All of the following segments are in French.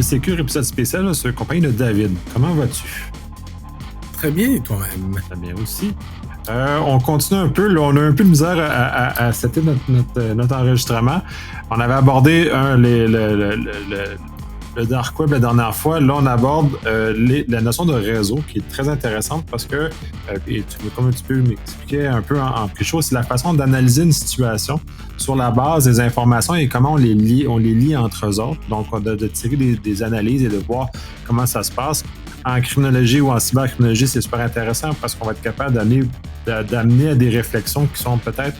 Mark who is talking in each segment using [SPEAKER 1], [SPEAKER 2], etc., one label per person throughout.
[SPEAKER 1] Vol Sécur, épisode spécial là, sur la compagnie de David. Comment vas-tu?
[SPEAKER 2] Très bien, et toi-même.
[SPEAKER 1] Très bien aussi. On continue un peu. Là, on a un peu de misère à setter notre enregistrement. On avait abordé le Dark Web la dernière fois. Là, on aborde la notion de réseau qui est très intéressante parce que, et comme tu peux m'expliquer un peu en plus chaud, c'est la façon d'analyser une situation sur la base des informations et comment on les lie entre eux autres. Donc, de tirer des analyses et de voir comment ça se passe. En criminologie ou en cybercriminologie, c'est super intéressant parce qu'on va être capable d'amener à des réflexions qui sont peut-être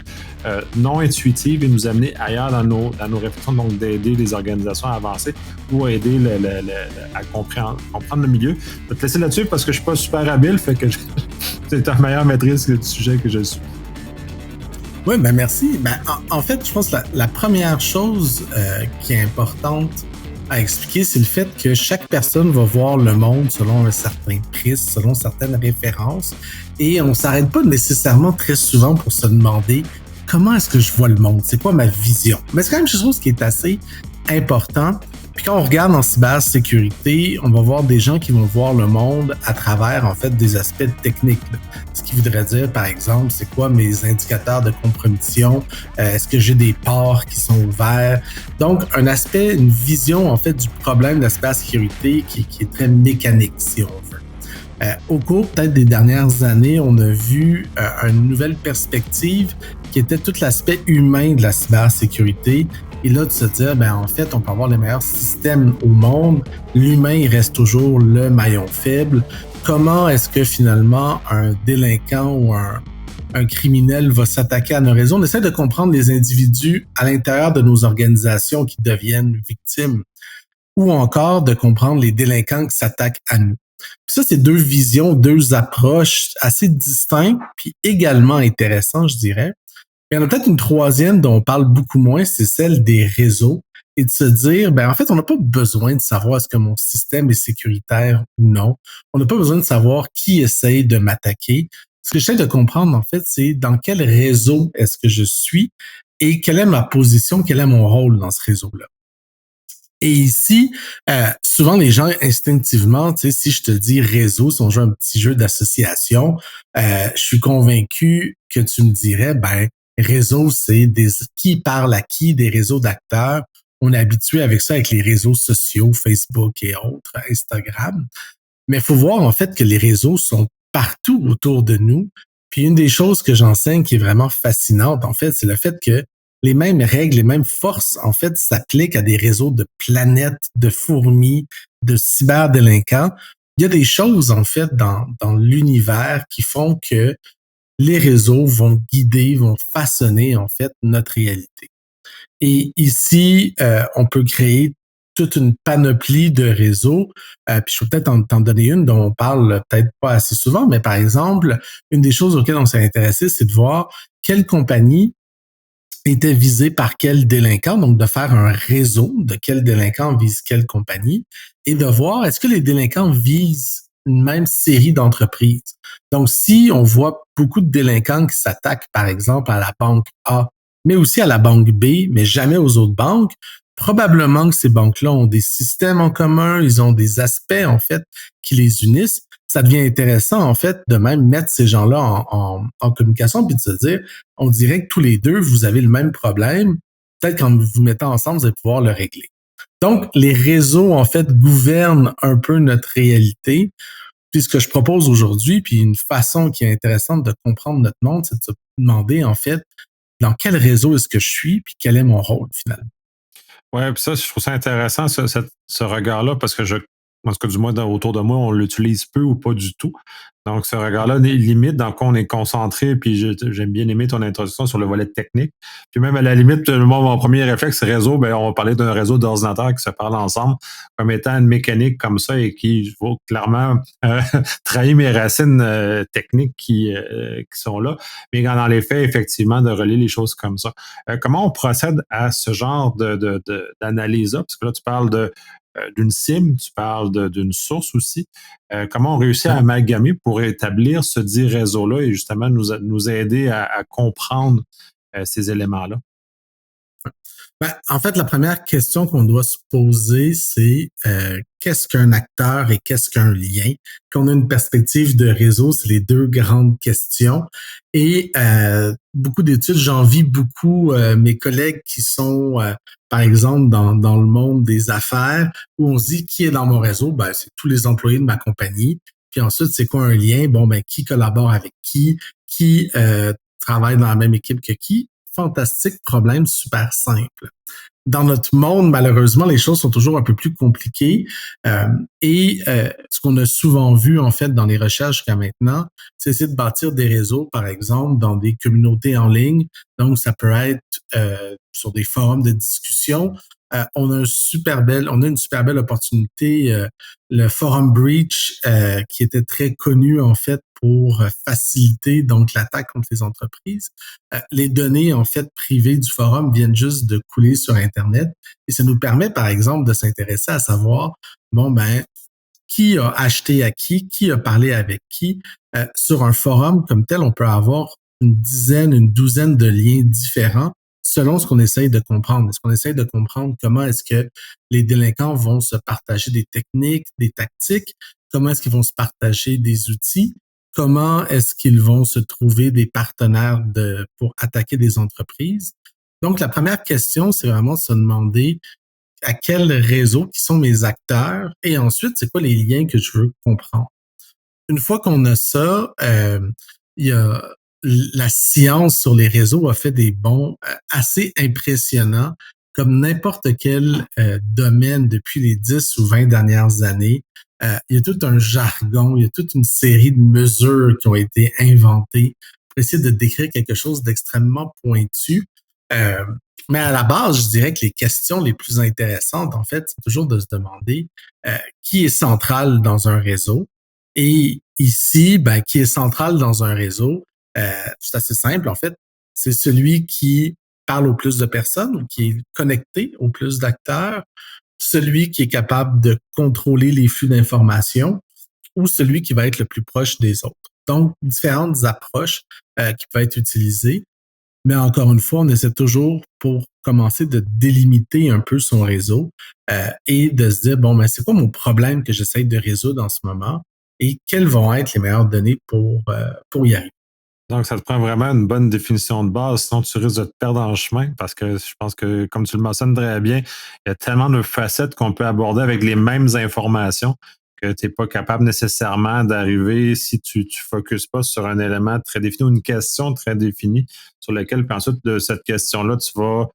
[SPEAKER 1] non intuitives et nous amener ailleurs dans nos réflexions, donc d'aider les organisations à avancer ou à aider à comprendre le milieu. Je vais te laisser là-dessus parce que je suis pas super habile, fait que c'est ta meilleure maîtrise du sujet que je suis.
[SPEAKER 2] Oui, ben merci. En fait, je pense que la première chose qui est importante à expliquer, c'est le fait que chaque personne va voir le monde selon un certain prisme, selon certaines références, et on s'arrête pas nécessairement très souvent pour se demander comment est-ce que je vois le monde, c'est quoi ma vision. Mais c'est quand même quelque chose qui est assez important. Puis quand on regarde en cybersécurité, on va voir des gens qui vont voir le monde à travers en fait des aspects techniques. Ce qui voudrait dire, par exemple, c'est quoi mes indicateurs de compromission? Est-ce que j'ai des ports qui sont ouverts? Donc, un aspect, une vision en fait du problème de la cybersécurité qui est très mécanique, si on veut. Au cours peut-être des dernières années, on a vu une nouvelle perspective qui était tout l'aspect humain de la cybersécurité. Et là, de se dire, en fait, on peut avoir les meilleurs systèmes au monde. L'humain, il reste toujours le maillon faible. Comment est-ce que finalement un délinquant ou un criminel va s'attaquer à nos réseaux? On essaie de comprendre les individus à l'intérieur de nos organisations qui deviennent victimes ou encore de comprendre les délinquants qui s'attaquent à nous. Puis ça, c'est deux visions, deux approches assez distinctes puis également intéressantes, je dirais. Il y en a peut-être une troisième dont on parle beaucoup moins, c'est celle des réseaux et de se dire, en fait, on n'a pas besoin de savoir est-ce que mon système est sécuritaire ou non. On n'a pas besoin de savoir qui essaye de m'attaquer. Ce que j'essaie de comprendre, en fait, c'est dans quel réseau est-ce que je suis et quelle est ma position, quel est mon rôle dans ce réseau-là. Et ici, souvent les gens instinctivement, si je te dis réseau, si on joue un petit jeu d'association, je suis convaincu que tu me dirais, réseau, c'est qui parle à qui, des réseaux d'acteurs. On est habitué avec ça avec les réseaux sociaux, Facebook et autres, Instagram. Mais il faut voir en fait que les réseaux sont partout autour de nous. Puis une des choses que j'enseigne qui est vraiment fascinante, en fait, c'est le fait que les mêmes règles, les mêmes forces, en fait, s'appliquent à des réseaux de planètes, de fourmis, de cyberdélinquants. Il y a des choses, en fait, dans l'univers qui font que les réseaux vont guider, vont façonner, en fait, notre réalité. Et ici, on peut créer toute une panoplie de réseaux. Puis je peux peut-être t'en donner une dont on parle peut-être pas assez souvent, mais par exemple, une des choses auxquelles on s'est intéressé, c'est de voir quelle compagnie était visée par quel délinquant, donc de faire un réseau de quel délinquant vise quelle compagnie et de voir est-ce que les délinquants visent une même série d'entreprises. Donc, si on voit beaucoup de délinquants qui s'attaquent, par exemple, à la banque A, mais aussi à la banque B, mais jamais aux autres banques, probablement que ces banques-là ont des systèmes en commun, ils ont des aspects, en fait, qui les unissent. Ça devient intéressant, en fait, de même mettre ces gens-là en communication puis de se dire, on dirait que tous les deux, vous avez le même problème. Peut-être qu'en vous mettant ensemble, vous allez pouvoir le régler. Donc, les réseaux, en fait, gouvernent un peu notre réalité. Puis ce que je propose aujourd'hui, puis une façon qui est intéressante de comprendre notre monde, c'est de se demander, en fait, dans quel réseau est-ce que je suis, puis quel est mon rôle, finalement.
[SPEAKER 1] Ouais, puis ça, je trouve ça intéressant, ce regard-là, parce que en tout cas, du moins autour de moi, on l'utilise peu ou pas du tout. Donc, ce regard-là, limite, dans quoi on est concentré, puis j'aime bien aimer ton introduction sur le volet technique. Puis même à la limite, moi, mon premier réflexe réseau, on va parler d'un réseau d'ordinateurs qui se parlent ensemble comme étant une mécanique comme ça et qui vaut clairement trahir mes racines techniques qui sont là. Mais dans les faits, effectivement, de relier les choses comme ça. Comment on procède à ce genre d'analyse-là? Parce que là, tu parles d'une cible, tu parles d'une source aussi. Comment on réussit à amalgamer pour établir ce dit réseau-là et justement nous aider à comprendre ces éléments-là?
[SPEAKER 2] Ben, en fait, la première question qu'on doit se poser, c'est qu'est-ce qu'un acteur et qu'est-ce qu'un lien? Qu'on a une perspective de réseau, c'est les deux grandes questions. Et beaucoup d'études, j'envie beaucoup mes collègues qui sont, par exemple, dans le monde des affaires, où on se dit qui est dans mon réseau? Ben, c'est tous les employés de ma compagnie. Puis ensuite, c'est quoi un lien? Bon, ben, qui collabore avec qui travaille dans la même équipe que qui? Fantastique problème, super simple. Dans notre monde, malheureusement, les choses sont toujours un peu plus compliquées. Ce qu'on a souvent vu, en fait, dans les recherches jusqu'à maintenant, c'est essayer de bâtir des réseaux, par exemple, dans des communautés en ligne. Donc, ça peut être sur des forums de discussion. On a une super belle opportunité. Le Forum Breach, qui était très connu, en fait, pour faciliter donc l'attaque contre les entreprises. Les données, en fait, privées du forum viennent juste de couler sur Internet et ça nous permet, par exemple, de s'intéresser à savoir, bon, ben, qui a acheté à qui a parlé avec qui. Sur un forum comme tel, on peut avoir une douzaine de liens différents selon ce qu'on essaye de comprendre. Est-ce qu'on essaye de comprendre comment est-ce que les délinquants vont se partager des techniques, des tactiques, comment est-ce qu'ils vont se partager des outils, comment est-ce qu'ils vont se trouver des partenaires pour attaquer des entreprises. Donc, la première question, c'est vraiment de se demander à quel réseau, qui sont mes acteurs, et ensuite, c'est quoi les liens que je veux comprendre. Une fois qu'on a ça, il y a la science sur les réseaux a fait des bonds assez impressionnants, comme n'importe quel domaine depuis les 10 ou 20 dernières années. Il y a tout un jargon, il y a toute une série de mesures qui ont été inventées pour essayer de décrire quelque chose d'extrêmement pointu. Euh, mais à la base, je dirais que les questions les plus intéressantes, en fait, c'est toujours de se demander qui est central dans un réseau. Et ici, ben, qui est central dans un réseau, c'est assez simple, en fait. C'est celui qui parle au plus de personnes ou qui est connecté au plus d'acteurs, celui qui est capable de contrôler les flux d'informations ou celui qui va être le plus proche des autres. Donc, différentes approches qui peuvent être utilisées. Mais encore une fois, on essaie toujours pour commencer de délimiter un peu son réseau et de se dire, bon, ben, c'est quoi mon problème que j'essaie de résoudre en ce moment et quelles vont être les meilleures données pour y arriver.
[SPEAKER 1] Donc, ça te prend vraiment une bonne définition de base, sinon tu risques de te perdre en chemin parce que je pense que, comme tu le mentionnes très bien, il y a tellement de facettes qu'on peut aborder avec les mêmes informations que tu n'es pas capable nécessairement d'arriver si tu ne focuses pas sur un élément très défini ou une question très définie sur laquelle, puis ensuite de cette question-là, tu vas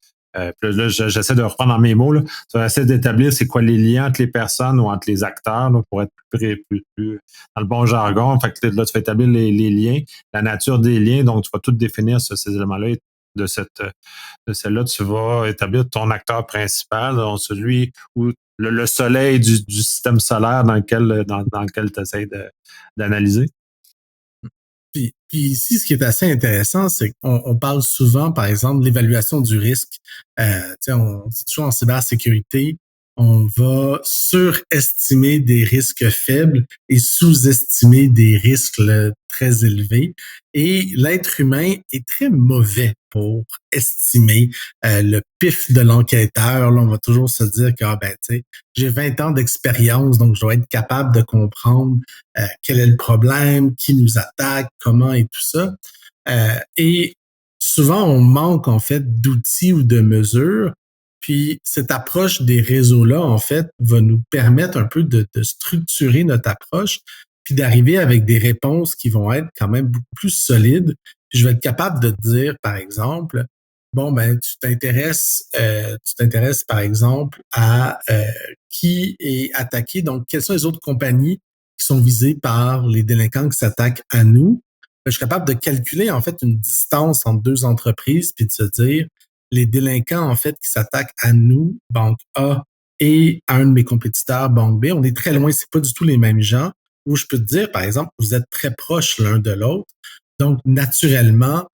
[SPEAKER 1] puis là, j'essaie de reprendre dans mes mots. Là. Tu vas essayer d'établir c'est quoi les liens entre les personnes ou entre les acteurs là, pour être plus dans le bon jargon. Fait que là, tu vas établir les liens, la nature des liens. Donc, tu vas tout définir ces éléments-là. De celle-là, tu vas établir ton acteur principal, donc celui où le soleil du système solaire dans lequel tu essaies d'analyser.
[SPEAKER 2] Puis ici, ce qui est assez intéressant, c'est qu'on parle souvent, par exemple, de l'évaluation du risque. On dit toujours en cybersécurité, on va surestimer des risques faibles et sous-estimer des risques là, très élevés. Et l'être humain est très mauvais pour estimer le pif de l'enquêteur. Là, on va toujours se dire que ah, ben, j'ai 20 ans d'expérience, donc je dois être capable de comprendre quel est le problème, qui nous attaque, comment et tout ça. Et souvent, on manque en fait d'outils ou de mesures. Puis cette approche des réseaux-là, en fait, va nous permettre un peu de structurer notre approche, puis d'arriver avec des réponses qui vont être quand même beaucoup plus solides. Puis je vais être capable de te dire, par exemple, bon, ben, tu t'intéresses par exemple à qui est attaqué. Donc, quelles sont les autres compagnies qui sont visées par les délinquants qui s'attaquent à nous? Ben, je suis capable de calculer en fait une distance entre deux entreprises puis de se dire les délinquants en fait qui s'attaquent à nous, banque A, et à un de mes compétiteurs, banque B, on est très loin, c'est pas du tout les mêmes gens. Où je peux te dire, par exemple, vous êtes très proches l'un de l'autre. Donc, naturellement,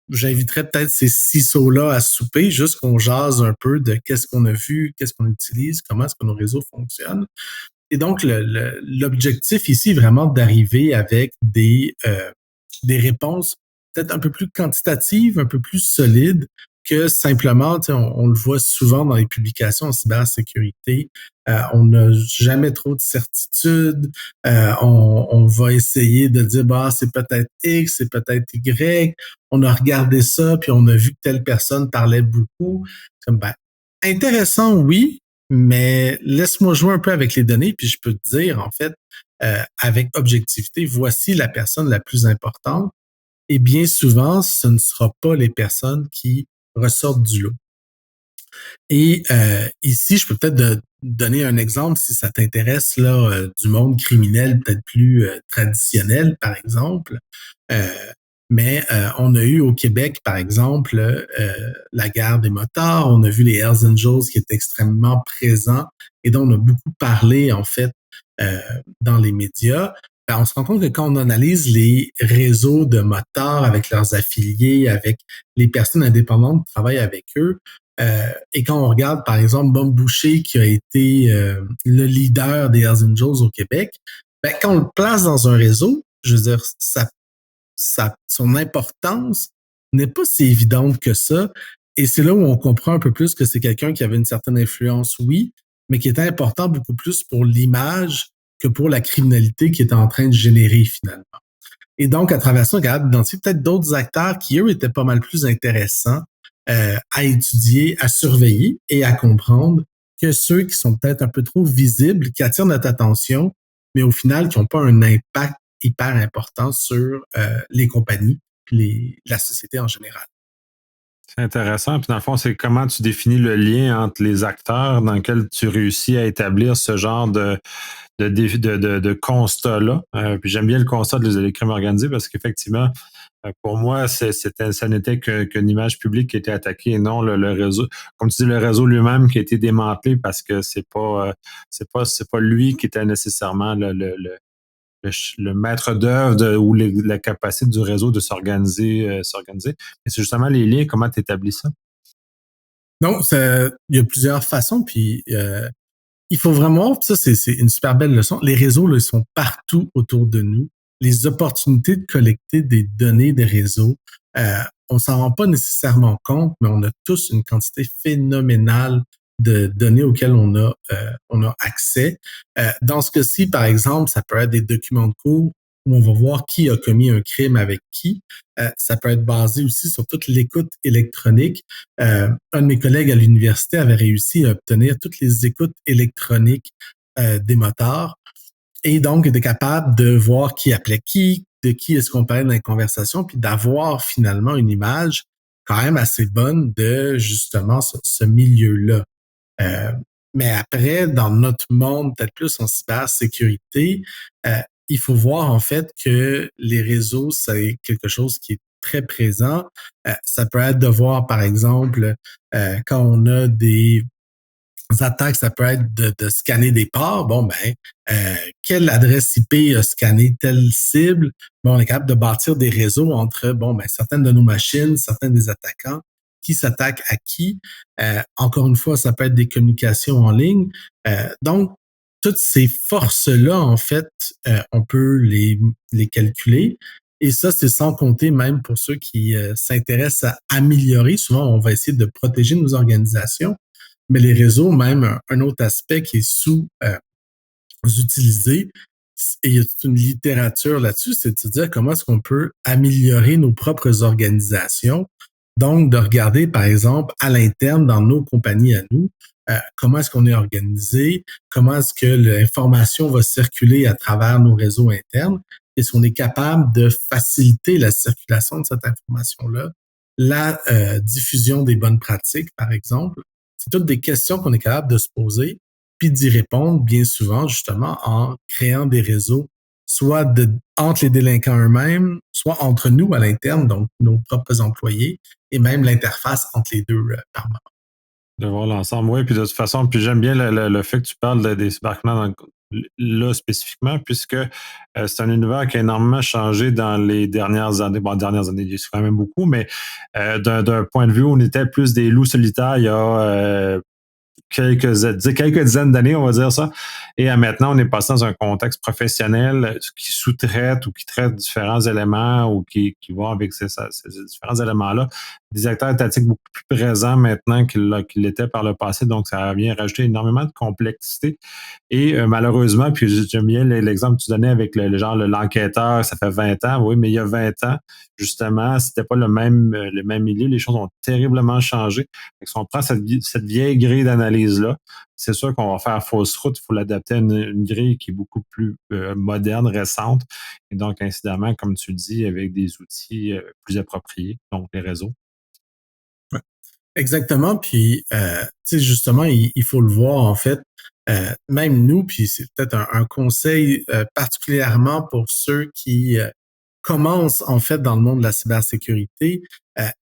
[SPEAKER 2] j'inviterais peut-être ces CISO-là à souper, juste qu'on jase un peu de qu'est-ce qu'on a vu, qu'est-ce qu'on utilise, comment est-ce que nos réseaux fonctionnent. Et donc, l'objectif ici est vraiment d'arriver avec des réponses peut-être un peu plus quantitatives, un peu plus solides, que simplement, on le voit souvent dans les publications en cybersécurité, on n'a jamais trop de certitude, on va essayer de dire, bah, c'est peut-être X, c'est peut-être Y, on a regardé ça, puis on a vu que telle personne parlait beaucoup. Comme, ben, intéressant, oui, mais laisse-moi jouer un peu avec les données, puis je peux te dire, en fait, avec objectivité, voici la personne la plus importante. Et bien souvent, ce ne sera pas les personnes qui ressortent du lot. Et ici, je peux peut-être donner un exemple si ça t'intéresse là du monde criminel peut-être plus traditionnel, par exemple. Euh, mais on a eu au Québec, par exemple, la guerre des motards. On a vu les Hells Angels qui étaient extrêmement présents et dont on a beaucoup parlé en fait euh, dans les médias. Ben, on se rend compte que quand on analyse les réseaux de motards avec leurs affiliés, avec les personnes indépendantes qui travaillent avec eux, et quand on regarde, par exemple, Bob Boucher, qui a été le leader des Hells Angels au Québec, ben, quand on le place dans un réseau, je veux dire, son importance n'est pas si évidente que ça. Et c'est là où on comprend un peu plus que c'est quelqu'un qui avait une certaine influence, oui, mais qui était important beaucoup plus pour l'image que pour la criminalité qu'il était en train de générer finalement. Et donc, à travers ça, on est capable d'identifier peut-être d'autres acteurs qui, eux, étaient pas mal plus intéressants à étudier, à surveiller et à comprendre que ceux qui sont peut-être un peu trop visibles, qui attirent notre attention, mais au final, qui n'ont pas un impact hyper important sur les compagnies et la société en général.
[SPEAKER 1] C'est intéressant. Puis dans le fond, c'est comment tu définis le lien entre les acteurs dans lequel tu réussis à établir ce genre de constat-là. Puis j'aime bien le constat des crimes organisés parce qu'effectivement, pour moi, ça n'était qu'une image publique qui était attaquée et non le réseau. Comme tu dis, le réseau lui-même qui a été démantelé parce que c'est pas lui qui était nécessairement le maître d'œuvre ou la capacité du réseau de s'organiser. Mais c'est justement les liens, comment tu établis ça?
[SPEAKER 2] Donc, il y a plusieurs façons, puis il faut vraiment, ça c'est une super belle leçon, les réseaux là, ils sont partout autour de nous. Les opportunités de collecter des données des réseaux, on s'en rend pas nécessairement compte, mais on a tous une quantité phénoménale de données auxquelles on a accès. Dans ce cas-ci, par exemple, ça peut être des documents de cours où on va voir qui a commis un crime avec qui. Ça peut être basé aussi sur toute l'écoute électronique. Un de mes collègues à l'université avait réussi à obtenir toutes les écoutes électroniques des motards et donc était capable de voir qui appelait qui, de qui est-ce qu'on parlait dans les conversations, puis d'avoir finalement une image quand même assez bonne de justement ce milieu-là. Euh, mais après, dans notre monde, peut-être plus en cybersécurité, il faut voir en fait que les réseaux, c'est quelque chose qui est très présent. Ça peut être de voir, par exemple, quand on a des attaques, ça peut être de scanner des ports. Bon, ben, quelle adresse IP a scanné telle cible? Bon, on est capable de bâtir des réseaux entre, bon, ben, certaines de nos machines, certains des attaquants, qui s'attaquent à qui. Encore une fois, ça peut être des communications en ligne. Donc, toutes ces forces-là, en fait, on peut les calculer. Et ça, c'est sans compter même pour ceux qui s'intéressent à améliorer. Souvent, on va essayer de protéger nos organisations, mais les réseaux, même un autre aspect qui est sous-utilisé, et il y a toute une littérature là-dessus, c'est de se dire comment est-ce qu'on peut améliorer nos propres organisations. Donc, de regarder, par exemple, à l'interne, dans nos compagnies à nous, comment est-ce qu'on est organisé, comment est-ce que l'information va circuler à travers nos réseaux internes, est-ce qu'on est capable de faciliter la circulation de cette information-là, la diffusion des bonnes pratiques, par exemple. C'est toutes des questions qu'on est capable de se poser, puis d'y répondre bien souvent, justement, en créant des réseaux, soit entre les délinquants eux-mêmes, soit entre nous à l'interne, donc nos propres employés, et même l'interface entre les deux par moment.
[SPEAKER 1] De voir l'ensemble, oui. Puis de toute façon, puis j'aime bien le fait que tu parles des cybercriminels là spécifiquement, puisque c'est un univers qui a énormément changé dans les dernières années. Bon, dernières années, il y a quand même beaucoup, mais d'un point de vue où on était plus des loups solitaires il y a quelques dizaines d'années, on va dire ça. Et à maintenant, on est passé dans un contexte professionnel qui sous-traite ou qui traite différents éléments ou qui vont avec ces différents éléments-là des acteurs étatiques beaucoup plus présents maintenant qu'il l'était par le passé. Donc, ça vient rajouter énormément de complexité. Et malheureusement, puis j'aime bien l'exemple que tu donnais avec l'enquêteur, ça fait 20 ans. Oui, mais il y a 20 ans, justement, c'était pas le même milieu. Les choses ont terriblement changé. Donc, si on prend cette vieille grille d'analyse-là, c'est sûr qu'on va faire fausse route. Il faut l'adapter à une grille qui est beaucoup plus moderne, récente. Et donc, incidemment, comme tu le dis, avec des outils plus appropriés, donc les réseaux.
[SPEAKER 2] Exactement. Puis, tu sais, justement, il faut le voir, en fait, même nous, puis c'est peut-être un conseil particulièrement pour ceux qui commencent, en fait, dans le monde de la cybersécurité.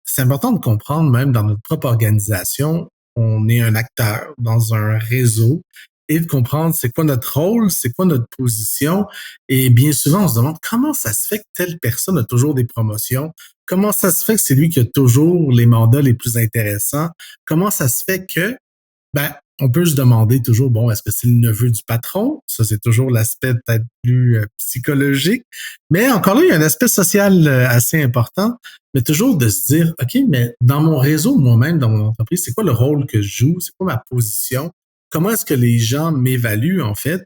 [SPEAKER 2] C'est important de comprendre, même dans notre propre organisation, on est un acteur dans un réseau et de comprendre c'est quoi notre rôle, c'est quoi notre position. Et bien souvent, on se demande comment ça se fait que telle personne a toujours des promotions. Comment ça se fait que c'est lui qui a toujours les mandats les plus intéressants? Comment ça se fait que, ben, on peut se demander toujours, bon, est-ce que c'est le neveu du patron? Ça, c'est toujours l'aspect peut-être plus psychologique. Mais encore là, il y a un aspect social assez important, mais toujours de se dire, OK, mais dans mon réseau, moi-même, dans mon entreprise, c'est quoi le rôle que je joue? C'est quoi ma position? Comment est-ce que les gens m'évaluent, en fait?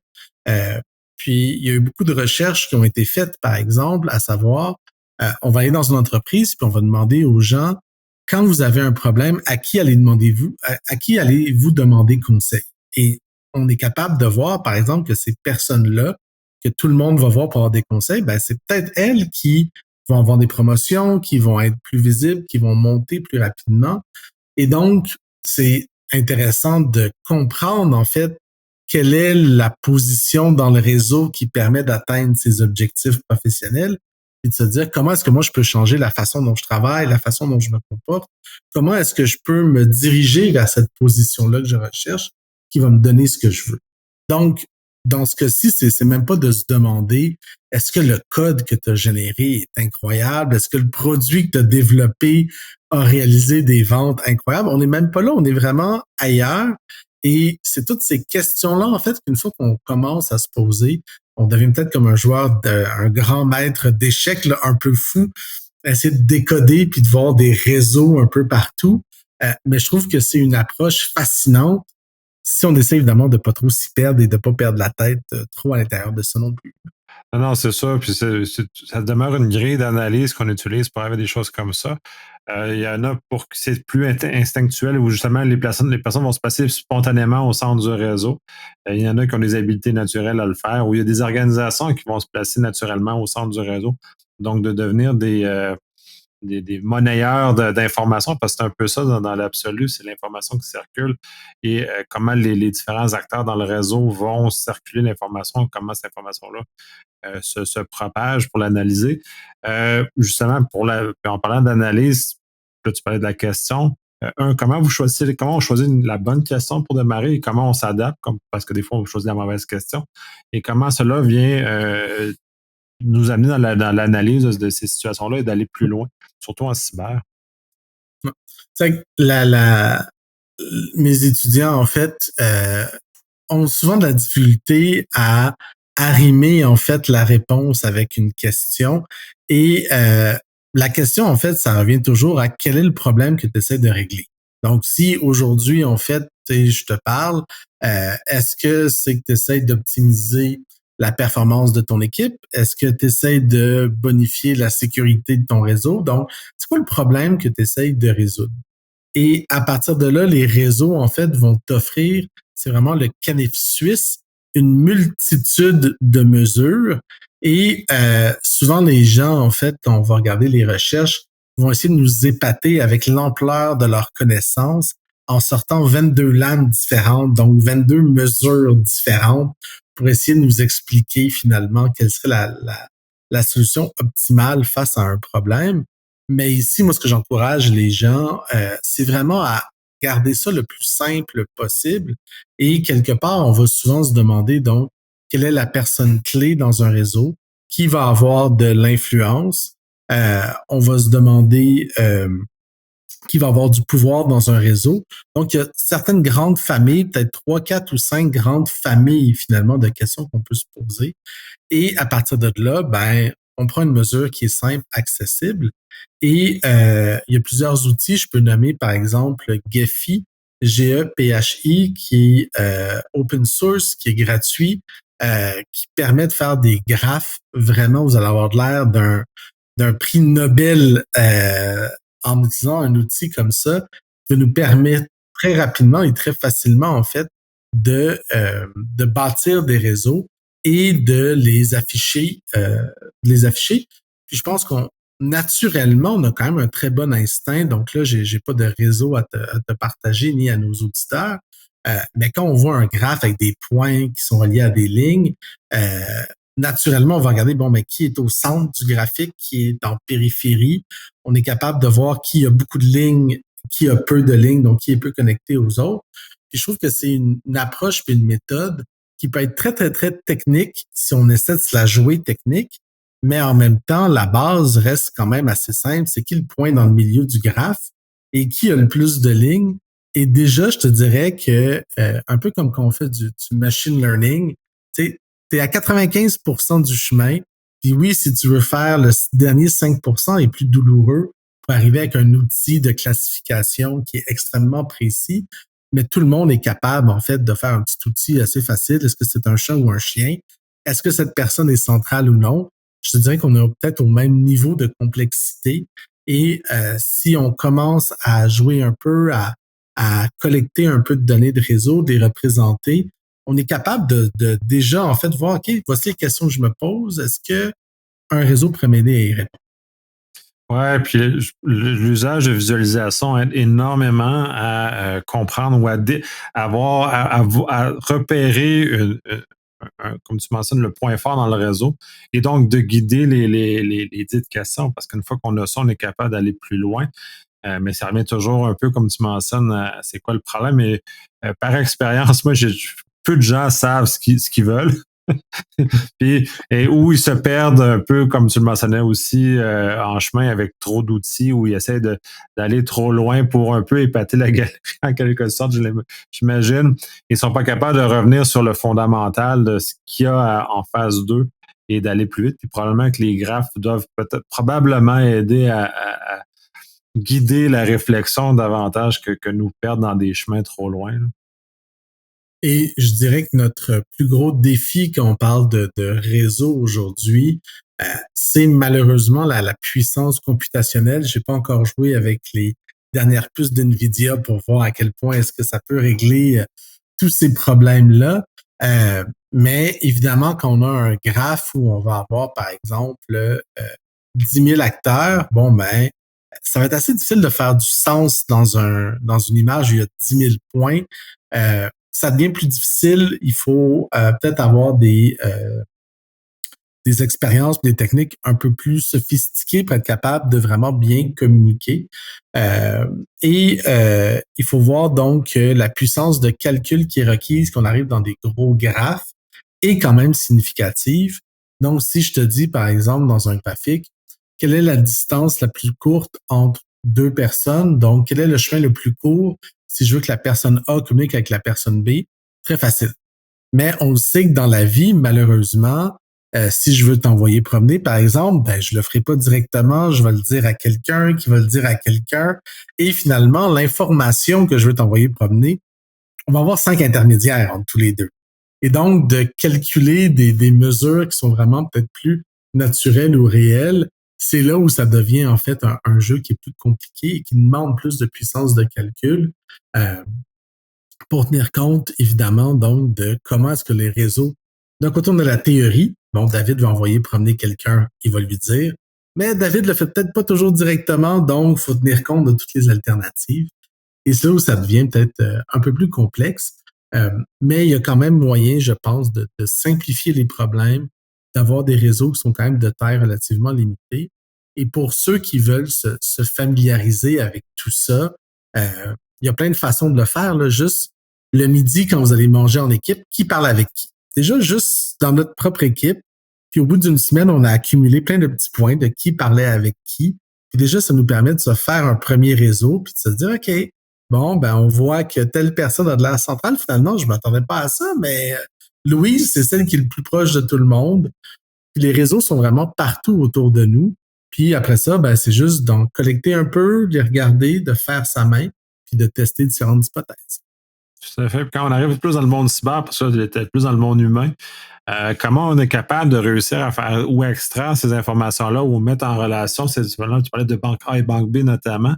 [SPEAKER 2] Euh, Puis, il y a eu beaucoup de recherches qui ont été faites, par exemple, à savoir, on va aller dans une entreprise, puis on va demander aux gens, quand vous avez un problème, à qui allez demandez-vous, à qui allez-vous demander conseil? Et on est capable de voir, par exemple, que ces personnes-là, que tout le monde va voir pour avoir des conseils, ben, c'est peut-être elles qui vont avoir des promotions, qui vont être plus visibles, qui vont monter plus rapidement. Et donc, c'est intéressant de comprendre, en fait, quelle est la position dans le réseau qui permet d'atteindre ses objectifs professionnels et de se dire comment est-ce que moi je peux changer la façon dont je travaille, la façon dont je me comporte, comment est-ce que je peux me diriger vers cette position-là que je recherche qui va me donner ce que je veux. Donc, dans ce cas-ci, c'est même pas de se demander est-ce que le code que tu as généré est incroyable, est-ce que le produit que tu as développé a réalisé des ventes incroyables. On n'est même pas là, on est vraiment ailleurs. Et c'est toutes ces questions-là, en fait, qu'une fois qu'on commence à se poser, on devient peut-être comme un grand maître d'échecs, là, un peu fou, essayer de décoder puis de voir des réseaux un peu partout. Mais je trouve que c'est une approche fascinante si on essaie évidemment de pas trop s'y perdre et de pas perdre la tête trop à l'intérieur de ça non plus.
[SPEAKER 1] Non, non, c'est ça. Puis ça demeure une grille d'analyse qu'on utilise pour avoir des choses comme ça. Il y en a pour que c'est plus instinctuel où justement les personnes vont se passer spontanément au centre du réseau. Il y en a qui ont des habiletés naturelles à le faire, ou il y a des organisations qui vont se placer naturellement au centre du réseau. Donc, de devenir des monnayeurs d'informations, parce que c'est un peu ça dans l'absolu, c'est l'information qui circule et comment les différents acteurs dans le réseau vont circuler l'information, comment cette information-là se propage pour l'analyser. Justement, en parlant d'analyse, là, tu parlais de la question. Comment on choisit la bonne question pour démarrer et comment on s'adapte, parce que des fois, on choisit la mauvaise question. Et comment cela vient nous amener dans l'analyse de ces situations-là et d'aller plus loin, surtout en cyber.
[SPEAKER 2] C'est que mes étudiants, en fait, ont souvent de la difficulté à arrimer, en fait, la réponse avec une question. Et la question, en fait, ça revient toujours à quel est le problème que tu essaies de régler. Donc, si aujourd'hui, en fait, je te parle, est-ce que c'est que tu essaies d'optimiser la performance de ton équipe? Est-ce que tu essaies de bonifier la sécurité de ton réseau? Donc, c'est quoi le problème que tu essaies de résoudre? Et à partir de là, les réseaux, en fait, vont t'offrir, c'est vraiment le canif suisse, une multitude de mesures. Et souvent, les gens, en fait, quand on va regarder les recherches, vont essayer de nous épater avec l'ampleur de leurs connaissances en sortant 22 lames différentes, donc 22 mesures différentes pour essayer de nous expliquer finalement quelle serait la solution optimale face à un problème. Mais ici, moi, ce que j'encourage les gens, c'est vraiment à garder ça le plus simple possible. Et quelque part, on va souvent se demander, donc, quelle est la personne clé dans un réseau, qui va avoir de l'influence. On va se demander qui va avoir du pouvoir dans un réseau. Donc, il y a certaines grandes familles, peut-être 3, 4 ou 5 grandes familles, finalement, de questions qu'on peut se poser. Et à partir de là, ben, on prend une mesure qui est simple, accessible. Et il y a plusieurs outils. Je peux nommer par exemple Gephi, Gephi, qui est open source, qui est gratuit, qui permet de faire des graphes. Vraiment, vous allez avoir l'air d'un prix Nobel en utilisant un outil comme ça, qui nous permet très rapidement et très facilement, en fait, de bâtir des réseaux et de les afficher. Puis je pense qu'on naturellement, on a quand même un très bon instinct. Donc là, j'ai pas de réseau à te partager ni à nos auditeurs. Mais quand on voit un graphe avec des points qui sont reliés à des lignes, naturellement, on va regarder, bon, mais qui est au centre du graphique, qui est en périphérie. On est capable de voir qui a beaucoup de lignes, qui a peu de lignes, donc qui est peu connecté aux autres. Puis je trouve que c'est une approche puis une méthode qui peut être très, très, très technique si on essaie de se la jouer technique, mais en même temps, la base reste quand même assez simple. C'est qui le point dans le milieu du graphe et qui a le plus de lignes. Et déjà, je te dirais que, un peu comme quand on fait du machine learning, tu sais, t'es à 95% du chemin. Puis oui, si tu veux faire le dernier 5% est plus douloureux pour arriver avec un outil de classification qui est extrêmement précis. Mais tout le monde est capable, en fait, de faire un petit outil assez facile. Est-ce que c'est un chat ou un chien? Est-ce que cette personne est centrale ou non? Je te dirais qu'on est peut-être au même niveau de complexité. Et si on commence à jouer un peu, à collecter un peu de données de réseau, de les représenter, on est capable de déjà, en fait, voir, OK, voici les questions que je me pose. Est-ce que un réseau pourrait m'aider à y répondre?
[SPEAKER 1] Ouais, puis l'usage de visualisation aide énormément à comprendre ou avoir, à repérer, comme tu mentionnes, le point fort dans le réseau et donc de guider les dites questions parce qu'une fois qu'on a ça, on est capable d'aller plus loin. Mais ça revient toujours un peu comme tu mentionnes, c'est quoi le problème? Et par expérience, moi, peu de gens savent ce qu'ils veulent. Puis, et où ils se perdent un peu, comme tu le mentionnais aussi, en chemin avec trop d'outils, où ils essaient d'aller trop loin pour un peu épater la galerie, en quelque sorte, j'imagine. Ils sont pas capables de revenir sur le fondamental de ce qu'il y a en phase 2 et d'aller plus vite. Puis probablement que les graphes doivent peut-être probablement aider à guider la réflexion davantage que nous perdre dans des chemins trop loin, là.
[SPEAKER 2] Et je dirais que notre plus gros défi quand on parle de réseau aujourd'hui, c'est malheureusement la puissance computationnelle. J'ai pas encore joué avec les dernières puces d'NVIDIA pour voir à quel point est-ce que ça peut régler tous ces problèmes-là. Mais évidemment, quand on a un graphe où on va avoir, par exemple, 10 000 acteurs, bon, ben, ça va être assez difficile de faire du sens dans une image où il y a 10 000 points. Ça devient plus difficile. Il faut peut-être avoir des expériences, des techniques un peu plus sophistiquées pour être capable de vraiment bien communiquer. Il faut voir donc que la puissance de calcul qui est requise, qu'on arrive dans des gros graphes, est quand même significative. Donc, si je te dis, par exemple, dans un graphique, quelle est la distance la plus courte entre deux personnes? Donc, quel est le chemin le plus court si je veux que la personne A communique avec la personne B? Très facile. Mais on le sait que dans la vie, malheureusement, si je veux t'envoyer promener, par exemple, ben, je le ferai pas directement, je vais le dire à quelqu'un qui va le dire à quelqu'un. Et finalement, l'information que je veux t'envoyer promener, on va avoir 5 intermédiaires entre tous les deux. Et donc, de calculer des mesures qui sont vraiment peut-être plus naturelles ou réelles, c'est là où ça devient en fait un jeu qui est plus compliqué et qui demande plus de puissance de calcul. Pour tenir compte, évidemment, donc, de comment est-ce que les réseaux, d'un côté, on a la théorie. Bon, David va envoyer promener quelqu'un, il va lui dire. Mais David le fait peut-être pas toujours directement, donc, il faut tenir compte de toutes les alternatives. Et c'est là où ça devient peut-être un peu plus complexe. Mais il y a quand même moyen, je pense, de simplifier les problèmes, d'avoir des réseaux qui sont quand même de taille relativement limitée. Et pour ceux qui veulent se familiariser avec tout ça, il y a plein de façons de le faire. Là. Juste le midi, quand vous allez manger en équipe, qui parle avec qui? Déjà, juste dans notre propre équipe, puis au bout d'une semaine, on a accumulé plein de petits points de qui parlait avec qui. Puis déjà, ça nous permet de se faire un premier réseau, puis de se dire, OK, bon, ben on voit que telle personne a de l'air centrale. Finalement, je m'attendais pas à ça, mais Louise, c'est celle qui est le plus proche de tout le monde. Puis les réseaux sont vraiment partout autour de nous. Puis après ça, ben, c'est juste d'en collecter un peu, de les regarder, de faire sa main, puis de tester différentes hypothèses.
[SPEAKER 1] Tout à fait. Puis quand on arrive plus dans le monde cyber, pour ça, j'étais plus dans le monde humain, comment on est capable de réussir à faire ou à extraire ces informations-là ou mettre en relation ces différents, tu parlais de banque A et banque B notamment.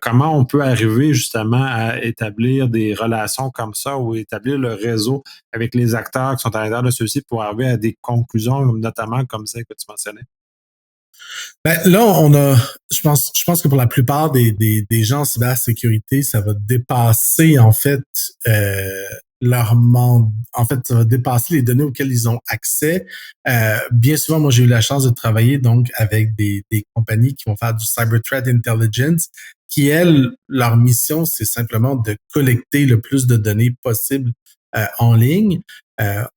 [SPEAKER 1] Comment on peut arriver justement à établir des relations comme ça ou établir le réseau avec les acteurs qui sont à l'intérieur de ceux-ci pour arriver à des conclusions, notamment comme celle que tu mentionnais?
[SPEAKER 2] Ben, là, je pense que pour la plupart des gens en cybersécurité, ça va dépasser, en fait, leur monde. En fait, ça va dépasser les données auxquelles ils ont accès. Bien souvent, moi, j'ai eu la chance de travailler donc avec des compagnies qui vont faire du Cyber Threat Intelligence, qui, elles, leur mission, c'est simplement de collecter le plus de données possible en ligne.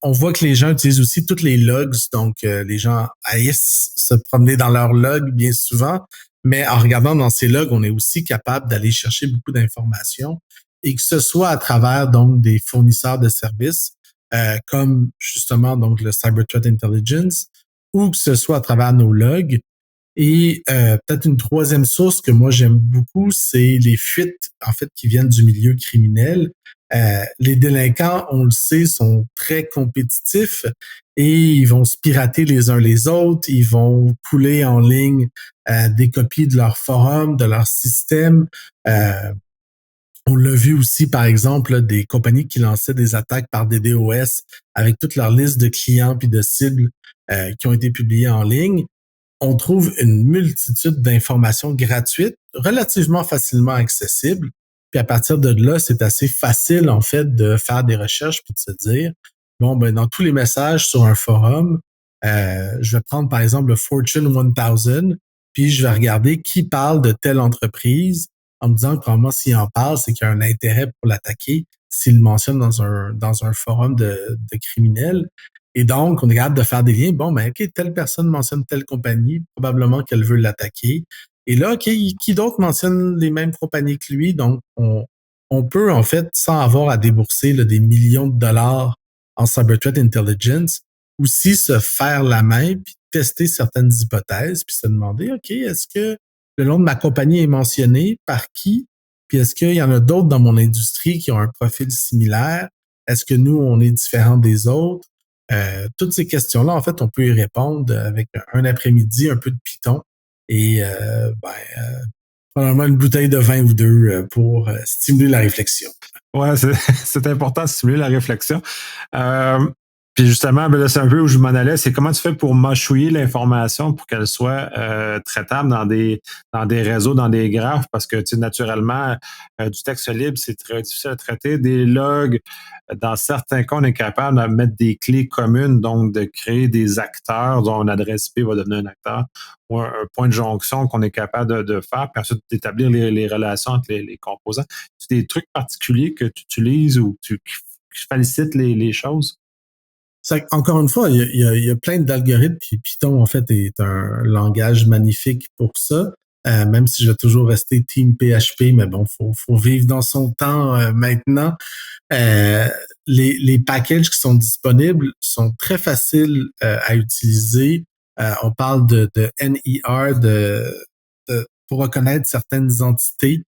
[SPEAKER 2] On voit que les gens utilisent aussi toutes les logs, donc les gens haïssent se promener dans leurs logs bien souvent, mais en regardant dans ces logs, on est aussi capable d'aller chercher beaucoup d'informations et que ce soit à travers donc des fournisseurs de services comme justement donc le Cyber Threat Intelligence ou que ce soit à travers nos logs. Et peut-être une troisième source que moi j'aime beaucoup, c'est les fuites en fait qui viennent du milieu criminel. Les délinquants, on le sait, sont très compétitifs et ils vont se pirater les uns les autres. Ils vont couler en ligne des copies de leur forum, de leur système. Euh, on l'a vu aussi, par exemple, là, des compagnies qui lançaient des attaques par des DOS avec toute leur liste de clients puis de cibles qui ont été publiées en ligne. On trouve une multitude d'informations gratuites, relativement facilement accessibles. Puis à partir de là, c'est assez facile, en fait, de faire des recherches puis de se dire, bon, ben, dans tous les messages sur un forum, je vais prendre, par exemple, le Fortune 1000, puis je vais regarder qui parle de telle entreprise en me disant que probablement s'il en parle, c'est qu'il y a un intérêt pour l'attaquer s'il le mentionne dans un forum de criminels. Et donc, on est capable de faire des liens. Bon, ben, OK, telle personne mentionne telle compagnie, probablement qu'elle veut l'attaquer. Et là, OK, qui d'autre mentionne les mêmes compagnies que lui? Donc, on peut, en fait, sans avoir à débourser là, des millions de dollars en Cyber Threat Intelligence, aussi se faire la main, puis tester certaines hypothèses, puis se demander, OK, est-ce que le nom de ma compagnie est mentionné par qui? Puis est-ce qu'il y en a d'autres dans mon industrie qui ont un profil similaire? Est-ce que nous, on est différents des autres? Toutes ces questions-là, en fait, on peut y répondre avec un après-midi, un peu de Python et probablement une bouteille de vin ou deux pour stimuler la réflexion.
[SPEAKER 1] Ouais, c'est c'est important de stimuler la réflexion. Euh, Puis justement, ben là, c'est un peu où je m'en allais, c'est comment tu fais pour mâchouiller l'information pour qu'elle soit traitable dans des réseaux, dans des graphes, parce que tu sais, naturellement, du texte libre, c'est très difficile à traiter. Des logs, dans certains cas, on est capable de mettre des clés communes, donc de créer des acteurs dont une adresse IP va devenir un acteur, ou un point de jonction qu'on est capable de faire, puis ensuite d'établir les relations entre les composants. C'est des trucs particuliers que tu utilises ou qui facilitent les choses?
[SPEAKER 2] Encore une fois, il y a plein d'algorithmes, puis Python, en fait, est un langage magnifique pour ça. Même si je vais toujours rester team PHP, mais bon, faut vivre dans son temps maintenant. Euh, les packages qui sont disponibles sont très faciles à utiliser. On parle de NER, pour reconnaître certaines entités.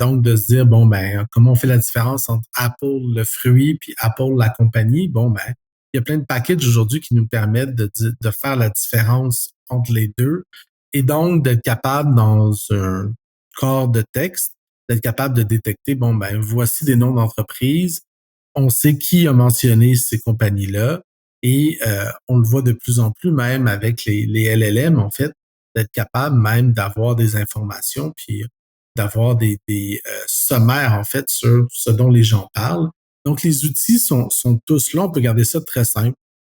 [SPEAKER 2] Donc, de se dire, bon, ben, comment on fait la différence entre Apple, le fruit, puis Apple, la compagnie? Bon, ben, il y a plein de packages aujourd'hui qui nous permettent de faire la différence entre les deux et donc d'être capable dans un corps de texte, d'être capable de détecter, bon, ben, voici des noms d'entreprises, on sait qui a mentionné ces compagnies-là et on le voit de plus en plus même avec les LLM, en fait, d'être capable même d'avoir des informations puis d'avoir des sommaires, en fait, sur ce dont les gens parlent. Donc, les outils sont tous là. On peut garder ça très simple.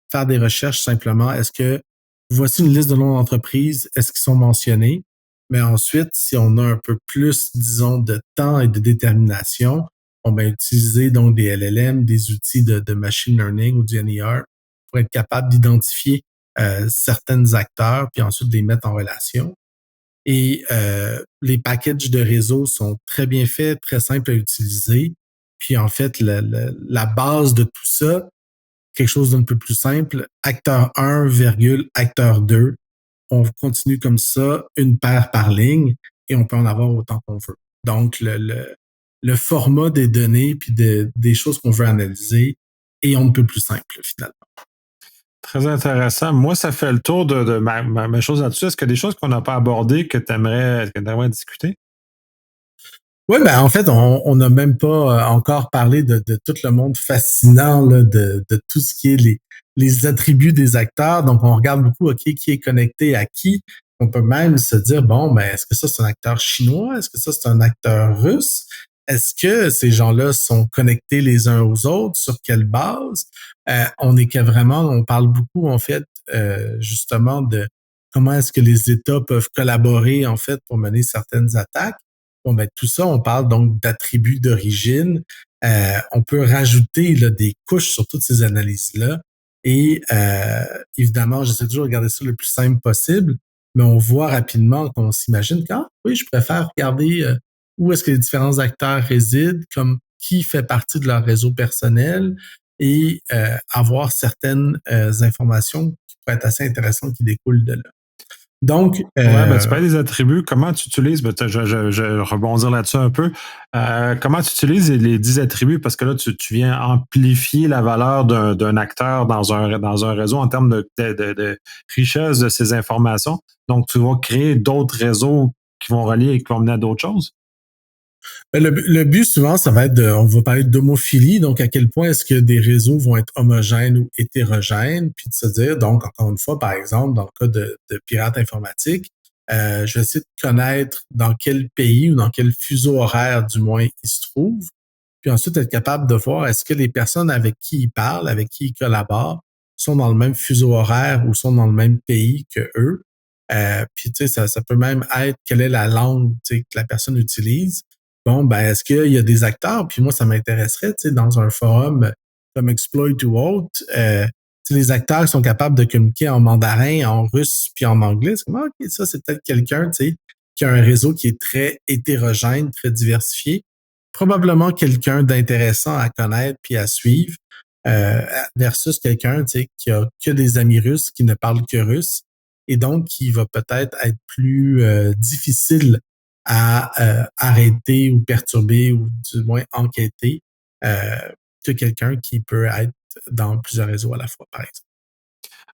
[SPEAKER 2] Faire des recherches simplement. Est-ce que voici une liste de noms d'entreprises? Est-ce qu'ils sont mentionnés? Mais ensuite, si on a un peu plus, disons, de temps et de détermination, on va utiliser donc des LLM, des outils de machine learning ou du NER pour être capable d'identifier certains acteurs, puis ensuite de les mettre en relation. Et les packages de réseau sont très bien faits, très simples à utiliser. Puis en fait, la base de tout ça, quelque chose d'un peu plus simple. Acteur 1, acteur 2. On continue comme ça, une paire par ligne, et on peut en avoir autant qu'on veut. Donc, le format des données puis des choses qu'on veut analyser est un peu plus simple, finalement.
[SPEAKER 1] Très intéressant. Moi, ça fait le tour de ma chose là-dessus. Est-ce qu'il y a des choses qu'on n'a pas abordées que tu aimerais discuter?
[SPEAKER 2] Oui, ben en fait, on n'a même pas encore parlé de tout le monde fascinant là, de tout ce qui est les attributs des acteurs. Donc, on regarde beaucoup, OK, qui est connecté à qui. On peut même se dire, bon, ben, est-ce que ça, c'est un acteur chinois? Est-ce que ça, c'est un acteur russe? Est-ce que ces gens-là sont connectés les uns aux autres? Sur quelle base? On est que vraiment, on parle beaucoup, en fait, justement, de comment est-ce que les États peuvent collaborer, en fait, pour mener certaines attaques. Bon, ben, tout ça, on parle donc d'attributs d'origine. On peut rajouter là, des couches sur toutes ces analyses-là. Et évidemment, j'essaie toujours de regarder ça le plus simple possible, mais on voit rapidement qu'on s'imagine quand oui, je préfère regarder où est-ce que les différents acteurs résident, comme qui fait partie de leur réseau personnel et avoir certaines informations qui pourraient être assez intéressantes qui découlent de là. Donc,
[SPEAKER 1] Ouais, ben, tu parlais des attributs. Comment tu utilises, ben, je vais rebondir là-dessus un peu. Comment tu utilises les 10 attributs? Parce que là, tu viens amplifier la valeur d'un acteur dans un réseau en termes de richesse de ces informations. Donc, tu vas créer d'autres réseaux qui vont relier et qui vont mener à d'autres choses.
[SPEAKER 2] le but souvent, ça va être on va parler d'homophilie, donc à quel point est-ce que des réseaux vont être homogènes ou hétérogènes, puis de se dire, donc encore une fois, par exemple, dans le cas de pirates informatiques, je vais essayer de connaître dans quel pays ou dans quel fuseau horaire du moins il se trouve, puis ensuite être capable de voir est-ce que les personnes avec qui ils parlent, avec qui ils collaborent, sont dans le même fuseau horaire ou sont dans le même pays que eux. Puis tu sais, ça peut même être quelle est la langue que la personne utilise. Bon, ben, est-ce qu'il y a des acteurs? Puis moi, ça m'intéresserait, tu sais, dans un forum comme Exploit ou autre, les acteurs sont capables de communiquer en mandarin, en russe, puis en anglais. C'est comme, ah, OK, ça, c'est peut-être quelqu'un, tu sais, qui a un réseau qui est très hétérogène, très diversifié. Probablement quelqu'un d'intéressant à connaître puis à suivre, euh, versus quelqu'un, tu sais, qui a que des amis russes, qui ne parlent que russe, et donc qui va peut-être être plus difficile à arrêter ou perturber ou du moins enquêter euh, que quelqu'un qui peut être dans plusieurs réseaux à la fois, par exemple.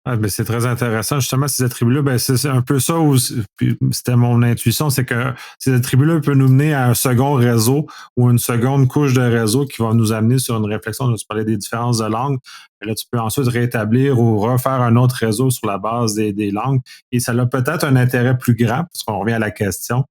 [SPEAKER 1] Ah, ben, c'est très intéressant. Justement, ces attributs-là, ben, c'est un peu ça où puis c'était mon intuition, c'est que ces attributs-là peuvent nous mener à un second réseau ou une seconde couche de réseau qui va nous amener sur une réflexion. Tu parlais des différences de langues. Et là, tu peux ensuite rétablir ou refaire un autre réseau sur la base des langues. Et ça a peut-être un intérêt plus grand, parce qu'on revient à la question.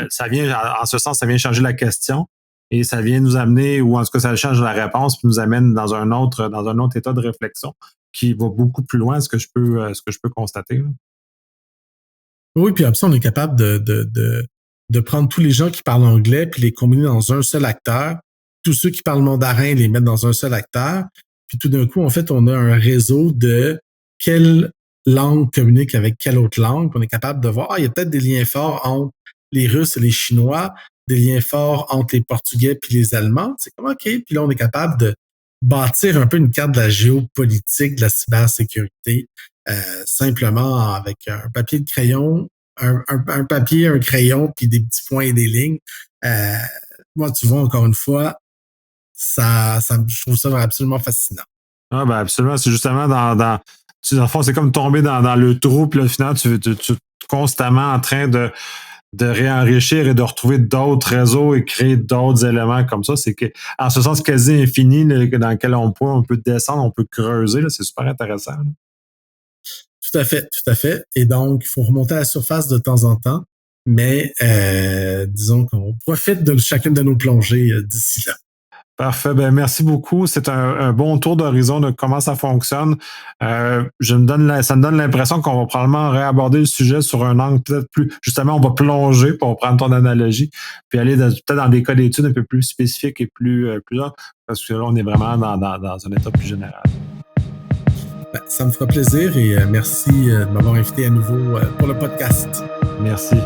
[SPEAKER 1] Ça vient, en ce sens, ça vient changer la question. Et ça vient nous amener, ou en tout cas, ça change la réponse, puis nous amène dans un autre état de réflexion qui va beaucoup plus loin, ce que je peux constater. Là.
[SPEAKER 2] Oui, puis après ça, on est capable de prendre tous les gens qui parlent anglais puis les combiner dans un seul acteur. Tous ceux qui parlent mandarin, les mettre dans un seul acteur. Puis tout d'un coup, en fait, on a un réseau de quelle langue communique avec quelle autre langue. Puis on est capable de voir, il y a peut-être des liens forts entre les Russes et les Chinois, des liens forts entre les Portugais puis les Allemands. C'est comme, OK. Puis là, on est capable de bâtir un peu une carte de la géopolitique de la cybersécurité, simplement avec un papier de crayon, un papier, un crayon, puis des petits points et des lignes. Euh, Moi, tu vois, encore une fois, je trouve ça absolument fascinant.
[SPEAKER 1] Ah, ben absolument. C'est justement dans le fond, c'est comme tomber dans le trou, puis là, au final, tu es constamment en train de réenrichir et de retrouver d'autres réseaux et créer d'autres éléments comme ça. C'est que, en ce sens quasi infini, là, dans lequel on peut descendre, on peut creuser, là, c'est super intéressant. Là.
[SPEAKER 2] Tout à fait, tout à fait. Et donc, il faut remonter à la surface de temps en temps, mais disons qu'on profite de chacune de nos plongées d'ici là.
[SPEAKER 1] Parfait. Ben, merci beaucoup. C'est un bon tour d'horizon de comment ça fonctionne. Ça me donne l'impression qu'on va probablement réaborder le sujet sur un angle peut-être plus, justement, on va plonger pour prendre ton analogie, puis aller peut-être dans des cas d'études un peu plus spécifiques et plus là, parce que là, on est vraiment dans un état plus général.
[SPEAKER 2] Ben, ça me fera plaisir et merci de m'avoir invité à nouveau pour le podcast.
[SPEAKER 1] Merci.